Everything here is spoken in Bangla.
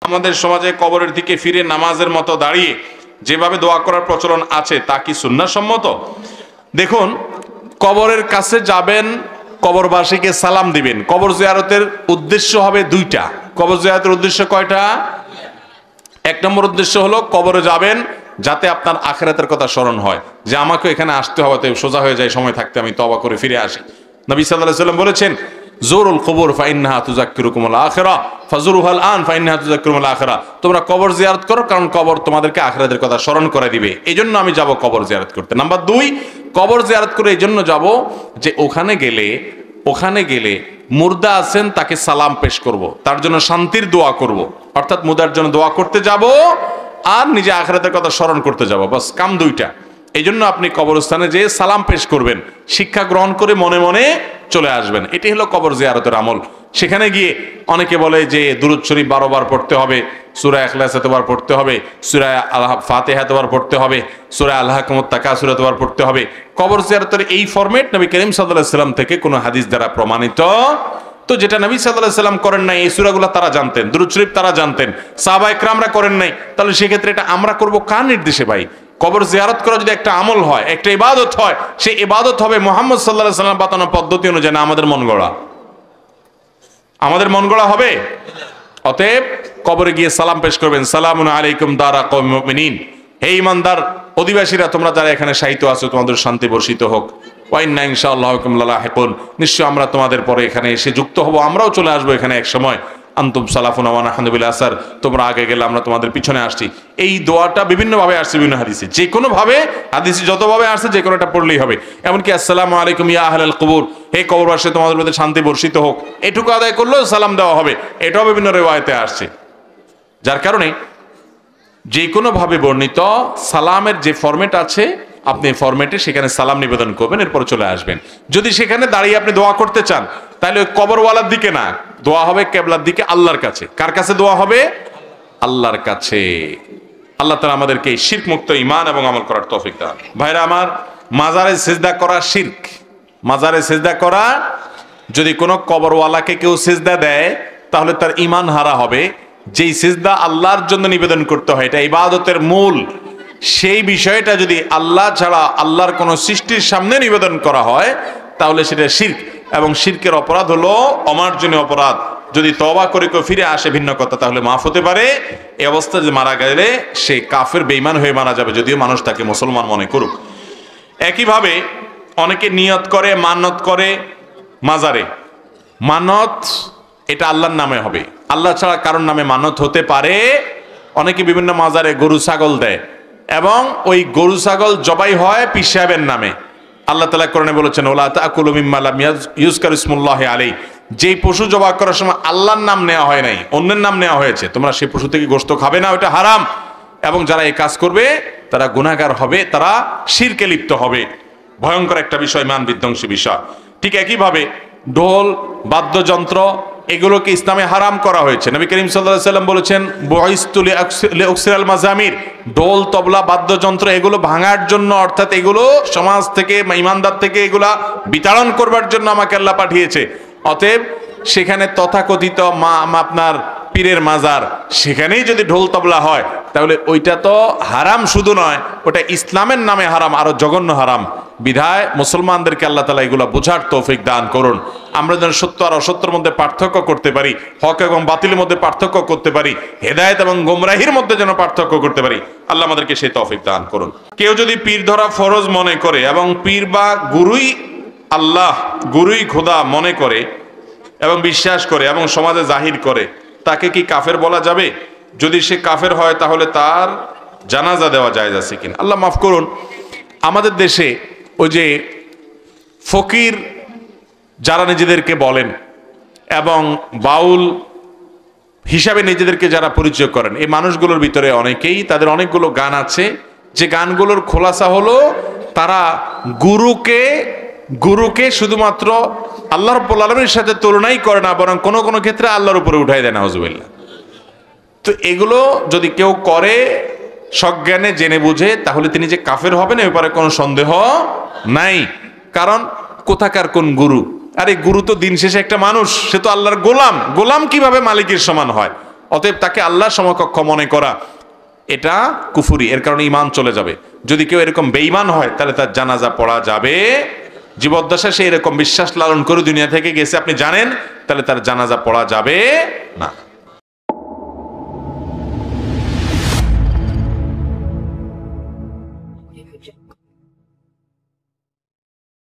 আমাদের সমাজে কবরের দিকে ফিরে নামাজের মতো দাঁড়িয়ে যেভাবে দোয়া করার প্রচলন আছে তা কি সুন্নাহ সম্মত? দেখুন, কবরের কাছে যাবেন, কবরবাসীকে সালাম দিবেন। কবর জিয়ারতের উদ্দেশ্য হবে দুইটা। কবর জিয়ারতের উদ্দেশ্য কয়টা? এক নম্বর উদ্দেশ্য হলো কবরে যাবেন যাতে আপনার আখিরাতের কথা স্মরণ হয়, যে আমাকে এখানে আসতে হবে, তো সোজা হয়ে যায় সময় থাকতে আমি তওবা করে ফিরে আসি। নবী সাল্লাল্লাহু আলাইহি ওয়াসাল্লাম বলেছেন, জুরুল কুবুর ফাইন্নাহা তুযাক্কিরুকুমুল আখিরাহ ফাজুরুহাল আন ফাইন্নাহা তুযাক্কিরুকুমুল আখিরাহ। তোমরা কবর জিয়ারত করো, কারণ কবর তোমাদেরকে আখিরাতের কথা স্মরণ করে দিবে। এইজন্য আমি যাব কবর জিয়ারত করতে। নাম্বার 2, কবর জিয়ারত করে এইজন্য যাব যে ওখানে গেলে মুর্দা আছেন তাকে সালাম পেশ করব, তার জন্য শান্তির দোয়া করব। অর্থাৎ মুর্দার জন্য দোয়া করতে যাব আর নিজে আখিরাতের কথা স্মরণ করতে যাব, বাস কাম দুইটা। এই জন্য আপনি কবরস্থানে যেয়ে সালাম পেশ করবেন, শিক্ষা গ্রহণ করে মনে মনে চলে আসবেন। এটি হলো কবর জিয়ারতের আমল। সেখানে গিয়ে অনেকে বলে যে দুরূদ শরীফ 12 বার পড়তে হবে, সূরা ইখলাস এতবার পড়তে হবে, সূরা ফাতিহা এতবার পড়তে হবে, সূরা আলহাকুমুত তাকাসুর এতবার পড়তে হবে। কবর জিয়ারতের এই ফরম্যাট নবী করিম সাল্লাল্লাহু আলাইহি ওয়াসাল্লাম থেকে কোনো হাদিস দ্বারা প্রমাণিত। তো যেটা নবী সাল্লাল্লাহু আলাইহি ওয়াসাল্লাম করেন নাই, এই সূরাগুলো তারা জানতেন, দুরূদ শরীফ তারা জানতেন, সাহাবা ইকরামরা করেন নাই, তাহলে সেক্ষেত্রে এটা আমরা করব কার নির্দেশে ভাই? কবর জিয়ারত করা যদি একটা আমল হয়, একটা ইবাদত হয়, সেই ইবাদত হবে মুহাম্মদ সাল্লাল্লাহু আলাইহি ওয়াসাল্লাম বাতানো পদ্ধতি অনুযায়ী, না আমাদের মন গড়া। আমাদের মন গড়া হবে? অতএব কবরে গিয়ে সালাম পেশ করবেন, সালামুন আলাইকুম দারা কওমিল মুমিনিন, হে ঈমানদার অধিবাসীরা, তোমরা যারা এখানে শায়িত আছো তোমাদের শান্তি বর্ষিত হোক। ওয়া ইন্না ইনশাআল্লাহু বিকুম লালাহিকুন, নিশ্চয় আমরা তোমাদের পরে এখানে এসে যুক্ত হব, আমরাও চলে আসবো এখানে এক সময়। আনতুম সালাফুনা ওয়া নাহনু বিল আসার, তোমরা আগে গেলে আমরা তোমাদের পিছনে আসছি। এই দোয়াটা বিভিন্নভাবে আসছে, বিভিন্ন হাদিসে, যে কোনো ভাবে হাদিসে যতভাবে আসছে যে কোনোটা পড়লেই হবে। এমনকি আসসালামু আলাইকুম ইয়া আহলাল কুবুর, হে কবরবাসী তোমাদের মধ্যে শান্তি বর্ষিত হোক, এটুকু আদায় করলেও সালাম দেওয়া হবে, এটাও বিভিন্ন রিওয়ায়াতে আসছে। যার কারণে যে কোনো ভাবে বর্ণিত সালামের যে ফরম্যাট আছে, আপনি ফরম্যাটে সেখানে সালাম নিবেদন করবেন, এরপর চলে আসবেন। যদি সেখানে দাঁড়িয়ে আপনি দোয়া করতে চান, তাহলে ওই কবরওয়ালার দিকে না, দোয়া হবে কিবলার দিকে, আল্লাহর কাছে। কার কাছে দোয়া হবে? আল্লাহর কাছে। আল্লাহ তাআলা আমাদেরকে এই শিরক মুক্ত ঈমান এবং আমল করার তৌফিক দান। ভাইরা আমার, মাজারে সিজদা করা শিরক। মাজারে সিজদা করা, যদি কোনো কবরওয়ালাকে কেউ সিজদা দেয় তাহলে তার ঈমান হারা হবে। যেই সিজদা আল্লাহর জন্য নিবেদন করতে হয়, এটা ইবাদতের মূল, সেই বিষয়টা যদি আল্লাহ ছাড়া আল্লাহর কোনো সৃষ্টির সামনে নিবেদন করা হয় তাহলে সেটা শিরক, এবং শিরকের অপরাধ হলো অমার্জনীয় অপরাধ। যদি তওবা করে কেউ ফিরে আসে ভিন্ন কথা, তাহলে মাফ হতে পারে। এই অবস্থায় যে মারা গেলে সে কাফের বেঈমান হয়ে মারা যাবে, যদিও মানুষ তাকে মুসলমান মনে করুক। একইভাবে অনেকে নিয়ত করে, মানত করে মাজারে। মানত এটা আল্লাহর নামে হবে, আল্লাহ ছাড়া কারোর নামে মানত হতে পারে। অনেকে বিভিন্ন মাজারে গরু ছাগল দেয়, এবং ওই গরু ছাগল জবাই হয় পীর সাহেবের নামে। আল্লাহ তাআলা কোরআনে বলেছেন, ওয়ালা তাকুলু মিম্মা লাম ইউযকার ইসমুল্লাহি আলাইহি, যেই পশু জবাই করার সময় আল্লাহর নাম নেওয়া হয় নাই, অন্যের নাম নেওয়া হয়েছে, তোমরা সেই পশু থেকে গোশত খাবে না, ওটা হারাম। এবং যারা এই কাজ করবে তারা গুনাহগার হবে, তারা শিরকে লিপ্ত হবে। ভয়ঙ্কর একটা বিষয়, মান বিধ্বংসী বিষয়। ঠিক একইভাবে ঢোল, বাদ্যযন্ত্র, এগুলোকে ইসলামে হারাম করা হয়েছে। নবী করিম সাল্লাল্লাহু আলাইহি ওয়াসাল্লাম বলেছেন, বুইসতু লিউকসিরাল মাজামির, ঢোল, তবলা, বাদ্যযন্ত্র এগুলো ভাঙার জন্য, অর্থাৎ এগুলো সমাজ থেকে, ঈমানদার থেকে এগুলা বিতাড়ন করবার জন্য আমাকে আল্লাহ পাঠিয়েছে। অতএব সেখানে তথাকথিত আপনার পীরের মাজার, সেখানেই যদি ঢোল তবলা হয় তাহলে ওইটা তো হারাম শুধু নয়, ওটা ইসলামের নামে হারাম, আরো জঘন্য হারাম। বিধায় মুসলমানদেরকে আল্লাহ তাআলা এগুলো বোঝার তৌফিক দান করুন। আমরা যেন সত্য আর অসত্যের মধ্যে পার্থক্য করতে পারি, হক এবং বাতিলের মধ্যে পার্থক্য করতে পারি, হেদায়েত এবং গোমরাহির মধ্যে যেন পার্থক্য করতে পারি। আল্লাহ আমাদেরকে সেই তৌফিক দান করুন। কেউ যদি পীর ধরা ফরজ মনে করে এবং পীর বা গুরুই আল্লাহ, গুরুই খোদা মনে করে এবং বিশ্বাস করে এবং সমাজে জাহির করে, তাকে কি কাফের বলা যাবে? যদি সে কাফের হয় তাহলে তার জানাজা দেওয়া জায়েজ আছে কিনা? আল্লাহ মাফ করুন, আমাদের দেশে ওই যে ফকির যারা নিজেদেরকে বলেন এবং বাউল হিসাবে নিজেদেরকে যারা পরিচয় করেন, এই মানুষগুলোর ভিতরে অনেকেই, তাদের অনেকগুলো গান আছে, যে গানগুলোর খোলাসা হলো তারা গুরুকে শুধুমাত্র আল্লাহ রাব্বুল আলামিনের সাথে তুলনাই করে না, বরং কোনো কোনো ক্ষেত্রে আল্লাহর উপরে উঠাই দেয়, নাউজুবিল্লাহ। তো এগুলো যদি কেউ করে সজ্ঞানে জেনে বুঝে, তাহলে তিনি যে কাফের হবেন এ ব্যাপারে কোনো সন্দেহ নাই। কারণ কোথাকার কোন গুরু? আরে গুরু তো দিন শেষে একটা মানুষ, সে তো আল্লাহর গোলাম। গোলাম কিভাবে মালিকের সমান হয়? অতএব তাকে আল্লাহর সমকক্ষ মনে করা এটা কুফুরি, এর কারণে ঈমান চলে যাবে। যদি কেউ এরকম বেঈমান হয় তাহলে তার জানাজা পড়া যাবে, জীবদ্দশায় সে এরকম বিশ্বাস লালন করে দুনিয়া থেকে গেছে আপনি জানেন, তাহলে তার জানাজা পড়া যাবে না।